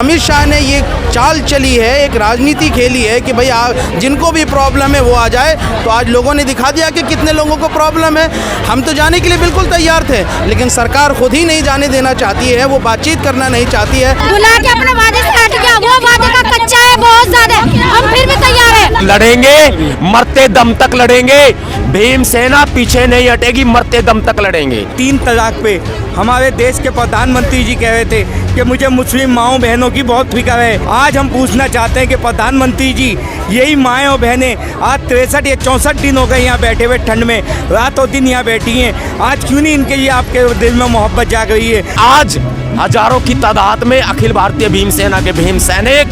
अमित शाह ने ये चाल चली है, एक राजनीति खेली है कि भाई जिनको भी प्रॉब्लम है वो आ जाए। तो आज लोगों ने दिखा दिया कि कितने लोगों को प्रॉब्लम है। हम तो जाने के लिए बिल्कुल तैयार थे, लेकिन सरकार खुद ही नहीं जाने देना चाहती है, वो बातचीत करना नहीं चाहती है। बुला के अपने वादे से हट गया, वो वादे का कच्चा है बहुत ज्यादा, हम फिर भी तैयार है। लड़ेंगे, मरते दम तक लड़ेंगे। भीमसेना पीछे नहीं हटेगी, मरते दम तक लड़ेंगे। 3 तलाक पे हमारे देश के प्रधानमंत्री जी कह रहे थे कि मुझे मुस्लिम माओ बहनों की बहुत फिक्र है। आज हम पूछना चाहते हैं कि प्रधानमंत्री जी, यही माएँ और बहनें आज 63 या 64 दिन हो गए यहाँ बैठे हुए ठंड में, रातों दिन यहाँ बैठी हैं। आज क्यों नहीं इनके लिए आपके दिल में मोहब्बत जाग रही है? आज हजारों की तादाद में अखिल भारतीय भीमसेना के भीम सैनिक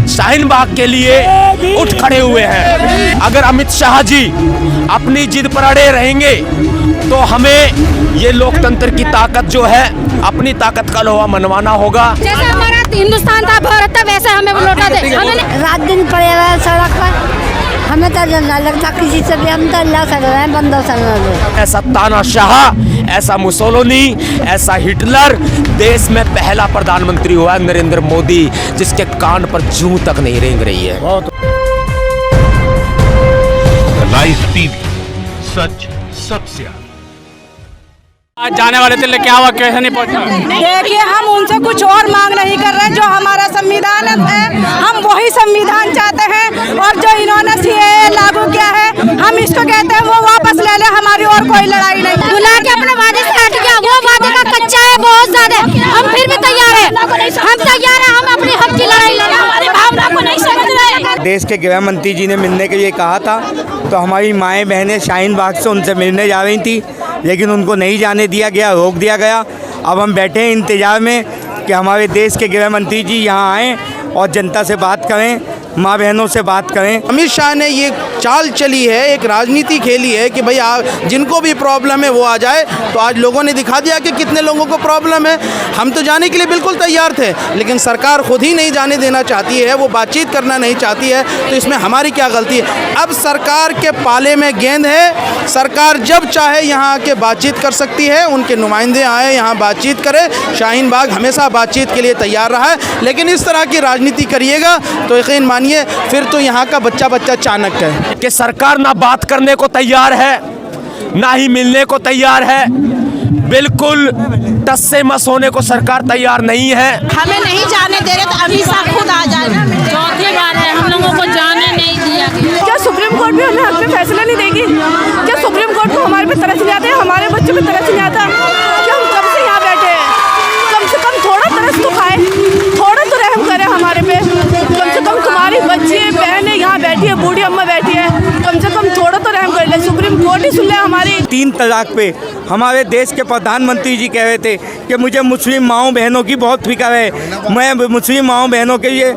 शाहीन बाग के लिए उठ खड़े हुए हैं। अगर अमित शाह जी अपनी जिद पर अड़े रहेंगे तो हमें ये लोकतंत्र की ताकत जो है अपनी ताकत का लोहा मनवाना होगा। जैसे हमारा हिंदुस्तान था, भारत था, वैसे हमें वो लौटा दे। रात दिन पड़े रहे सड़क पर, हमें तो डर नहीं लगता किसी से भी, हम तो अल्लाह से रहे हैं, बंदों से रहे। ऐसा तानाशाह, ऐसा मुसोलिनी, ऐसा हिटलर देश में पहला प्रधानमंत्री हुआ है नरेंद्र मोदी, जिसके कान पर जूं तक नहीं रेंग रही है। लाइव टीवी, सच सबसे आगे। आज जाने वाले थे, लेकिन क्या हुआ, कैसे नहीं पहुंचा? देखिए, हम उनसे कुछ और मांग नहीं कर रहे हैं। जो हमारा संविधान है, हम वही संविधान चाहते हैं, और जो इन्होंने सीएए लागू किया है, हम इसको कहते हैं वो वापस ले ले। हमारी और कोई लड़ाई नहीं। बुला के अपने वादे से हट गया, वो वादे का कच्चा है बहुत ज्यादा, हम फिर भी तैयार है। हम तैयार है, हम अपने हक की लड़ाई लड़े, हमारी भावना को नहीं समझ रहे। देश के गृह मंत्री जी ने मिलने के लिए कहा था, तो हमारी माएँ बहनें शाहीन बाग से उनसे मिलने जा रही थी, लेकिन उनको नहीं जाने दिया गया, रोक दिया गया। अब हम बैठे हैं इंतजार में कि हमारे देश के गृह मंत्री जी यहाँ आएँ और जनता से बात करें, माँ बहनों से बात करें। अमित शाह ने ये चाल चली है, एक राजनीति खेली है कि भाई जिनको भी प्रॉब्लम है वो आ जाए। तो आज लोगों ने दिखा दिया कि कितने लोगों को प्रॉब्लम है। हम तो जाने के लिए बिल्कुल तैयार थे, लेकिन सरकार खुद ही नहीं जाने देना चाहती है, वो बातचीत करना नहीं चाहती है। तो इसमें हमारी क्या गलती है? अब सरकार के पाले में गेंद है, सरकार जब चाहे यहाँ आके बातचीत कर सकती है, उनके नुमाइंदे आए यहाँ बातचीत करें। शाहीन बाग हमेशा बातचीत के लिए तैयार रहा है, लेकिन इस तरह की राजनीति करिएगा तो यकीन मानिए फिर तो यहाँ का बच्चा चाणक्य है कि सरकार ना बात करने को तैयार है, ना ही मिलने को तैयार है। बिल्कुल टस से मस होने को सरकार तैयार नहीं है। हमें नहीं जाने दे रहे, तो अभी साहब खुद आ जाए। चौथी बार है, हम लोगों को जाने नहीं दिया गया। क्या सुप्रीम कोर्ट भी हमें हक पे फैसला नहीं देगी? क्या सुप्रीम कोर्ट को हमारे पे तरस नहीं आता है? हमारे बच्चों पे तरस नहीं आता? क्या हम कब से यहाँ बैठे हैं? कम से कम थोड़ा तरस तो खाए, थोड़ा तो रहम करे हमारे पे। कम से कम तुम्हारी बच्ची बहनें यहाँ बैठी है, बूढ़ी अम्मा बैठी है, कम से कम थोड़ा तो रहम कर ले। सुप्रीम कोर्ट ही सुन ले हमारी। 3 तलाक पे हमारे देश के प्रधानमंत्री जी कह रहे थे कि मुझे मुस्लिम माओ बहनों की बहुत फिक्र है। मैं मुस्लिम माओ बहनों के लिए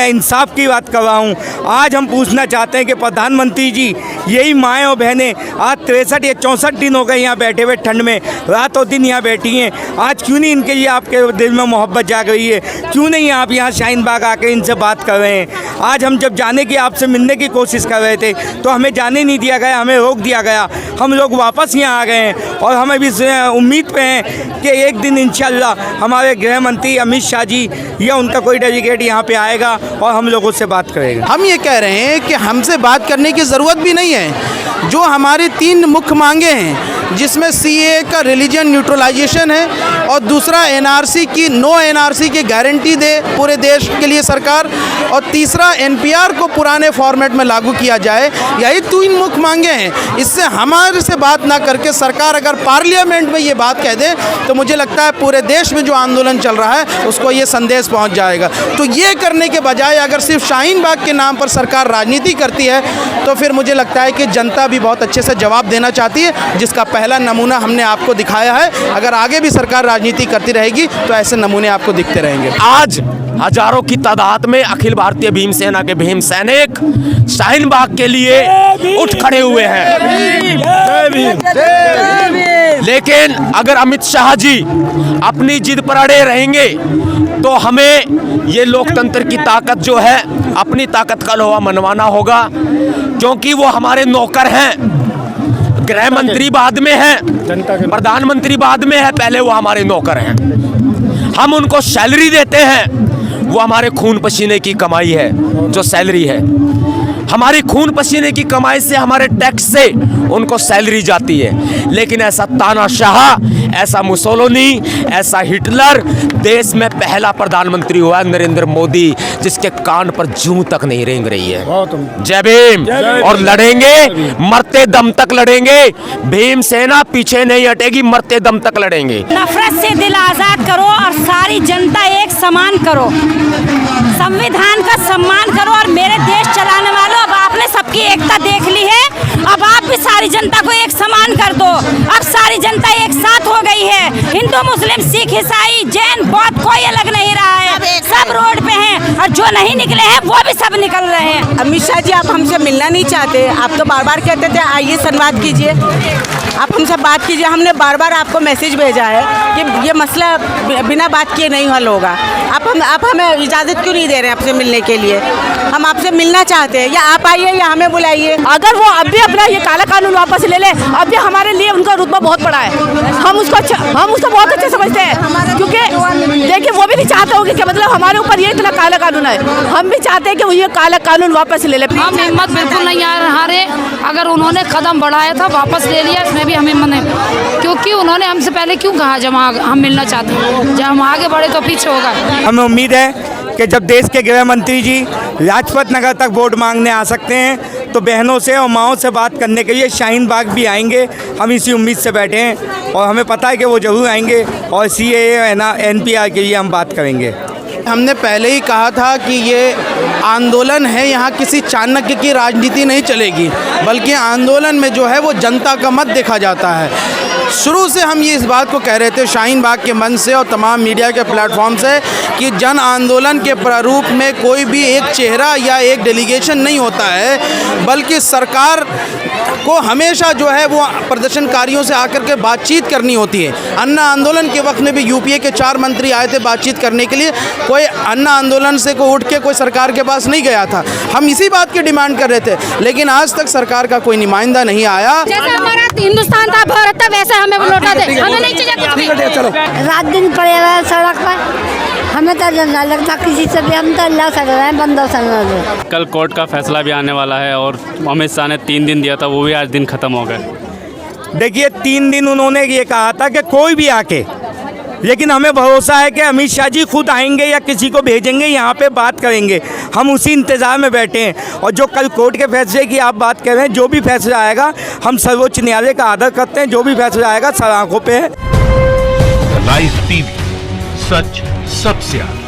इंसाफ की बात कर रहा हूँ। आज हम पूछना चाहते हैं कि प्रधानमंत्री जी, यही माएँ और बहनें आज 63 या 64 दिन हो गए यहाँ बैठे हुए ठंड में, रातों दिन यहाँ बैठी हैं। आज क्यों नहीं इनके लिए आपके दिल में मोहब्बत जाग रही है? क्यों नहीं आप यहाँ शाहीन बाग आकर इनसे बात कर रहे हैं? आज हम जब जाने की, आपसे मिलने की कोशिश कर रहे थे, तो हमें जाने नहीं दिया गया, हमें रोक दिया गया। हम लोग वापस यहाँ आ गए हैं और हमें भी उम्मीद पे हैं कि एक दिन इंशाल्लाह हमारे गृह मंत्री अमित शाह जी या उनका कोई डेलीगेट यहाँ पे आएगा और हम लोगों से बात करेगा। हम ये कह रहे हैं कि हमसे बात करने की ज़रूरत भी नहीं है। जो हमारी 3 मुख्य मांगे हैं, जिसमें सीएए का रिलीजन न्यूट्रलाइजेशन है, और दूसरा एनआरसी की, नो एनआरसी की गारंटी दे पूरे देश के लिए सरकार, और तीसरा एनपीआर को पुराने फॉर्मेट में लागू किया जाए। यही 3 मुख्य मांगे हैं। इससे हमारे से बात ना करके सरकार अगर पार्लियामेंट में ये बात कह दे, तो मुझे लगता है पूरे देश में जो आंदोलन चल रहा है उसको ये संदेश पहुंच जाएगा। तो ये करने के बजाय अगर सिर्फ शाहीन बाग के नाम पर सरकार राजनीति करती है, तो फिर मुझे लगता है कि जनता भी बहुत अच्छे से जवाब देना चाहती है, जिसका पहला नमूना हमने आपको दिखाया है। अगर आगे भी सरकार राजनीति करती रहेगी तो ऐसे नमूने आपको दिखते रहेंगे। आज हजारों की तादाद में अखिल भारतीय भीमसेना के भीम सैनिक शाहीन बाग के लिए उठ खड़े हुए हैं। लेकिन अगर अमित शाह जी अपनी जिद पर अड़े रहेंगे तो हमें ये लोकतंत्र की ताकत जो है अपनी ताकत का लोहा मनवाना होगा, क्योंकि वो हमारे नौकर हैं। गृह मंत्री बाद में है, प्रधानमंत्री बाद में है, पहले वो हमारे नौकर हैं। हम उनको सैलरी देते हैं, वो हमारे खून पसीने की कमाई है, जो सैलरी है। हमारी खून पसीने की कमाई से, हमारे टैक्स से उनको सैलरी जाती है। लेकिन ऐसा तानाशाह, ऐसा मुसोलिनी, ऐसा हिटलर देश में पहला प्रधानमंत्री हुआ है नरेंद्र मोदी, जिसके कान पर जूं तक नहीं रेंग रही है। जय भीम। और लड़ेंगे, मरते दम तक लड़ेंगे। भीम सेना पीछे नहीं हटेगी, मरते दम तक लड़ेंगे। नफरत से दिल आजाद करो और सारी जनता एक समान करो, संविधान का सम्मान करो। और मेरे देश चलाने वालों, अब आपने सबकी एकता देख ली है, अब आप भी सारी जनता को एक समान कर दो। अब सारी जनता एक साथ हो गई है। हिंदू, मुस्लिम, सिख, ईसाई, जैन, बौद्ध, कोई अलग नहीं रहा है। सब रोड पे हैं और जो नहीं निकले हैं वो भी सब निकल रहे हैं। अमित शाह जी, आप हमसे मिलना नहीं चाहते? आप तो बार बार कहते थे आइए संवाद कीजिए, आप हमसे बात कीजिए। हमने बार बार आपको मैसेज भेजा है कि ये मसला बिना बात किए नहीं हल होगा। आप हमें इजाज़त क्यों नहीं दे रहे हैं आपसे मिलने के लिए? हम आपसे मिलना चाहते हैं, या आप आइए या हमें बुलाइए। अगर वो अब भी अपना ये काला कानून वापस ले ले, अब भी हमारे लिए उनका रुतबा बहुत बड़ा है। हम उसको बहुत अच्छे समझते हैं, क्योंकि देखिए वो भी नहीं चाहते होंगे कि मतलब हमारे ऊपर ये इतना काला कानून है। हम भी चाहते हैं कि वो ये काला कानून वापस ले ले। हम हिम्मत बिल्कुल नहीं हारे। अगर उन्होंने कदम बढ़ाया था, वापस ले लिया, इसमें भी हम हिम्मत नहीं, क्योंकि उन्होंने हमसे पहले क्यों कहा जब हम मिलना चाहते हैं। जब हम आगे बढ़े तो पीछे होगा। हमें उम्मीद है कि जब देश के गृह मंत्री जी लाजपत नगर तक वोट मांगने आ सकते हैं, तो बहनों से और माँओं से बात करने के लिए शाहीन बाग भी आएंगे। हम इसी उम्मीद से बैठे हैं और हमें पता है कि वो ज़रूर आएंगे और CAA NPR के लिए हम बात करेंगे। हमने पहले ही कहा था कि ये आंदोलन है, यहाँ किसी चाणक्य की राजनीति नहीं चलेगी, बल्कि आंदोलन में जो है वो जनता का मत देखा जाता है। शुरू से हम ये इस बात को कह रहे थे शाहीन बाग के मंच से और तमाम मीडिया के प्लेटफॉर्म से कि जन आंदोलन के प्रारूप में कोई भी एक चेहरा या एक डेलीगेशन नहीं होता है, बल्कि सरकार को हमेशा जो है वो प्रदर्शनकारियों से आकर के बातचीत करनी होती है। अन्ना आंदोलन के वक्त में भी UPA के 4 मंत्री आए थे बातचीत करने के लिए, कोई अन्ना आंदोलन से को उठ के कोई सरकार के पास नहीं गया था। हम इसी बात की डिमांड कर रहे थे, लेकिन आज तक सरकार का कोई नुमाइंदा नहीं आया। जैसे हमारा हिंदुस्तान था, भारत था, वैसे हमें लौटा दे। हमें नहीं चाहिए कुछ भी। रात दिन पड़े हुए हैं सड़क पर, हमें तो डर नहीं लगता किसी से भी। हम तो अल्लाह से डर रहे हैं, बंदों से डर रहे हैं। कल कोर्ट का फैसला भी आने वाला है और अमित शाह ने 3 दिन दिया था, वो भी आज दिन खत्म हो गए। देखिए 3 दिन उन्होंने ये कहा था कि कोई भी आके, लेकिन हमें भरोसा है कि अमित शाह जी खुद आएंगे या किसी को भेजेंगे, यहाँ पे बात करेंगे। हम उसी इंतज़ार में बैठे हैं। और जो कल कोर्ट के फैसले की आप बात कर रहे हैं, जो भी फैसला आएगा, हम सर्वोच्च न्यायालय का आदर करते हैं। जो भी फैसला आएगा सर आंखों पे है। लाइव टीवी, सच सबसे आगे।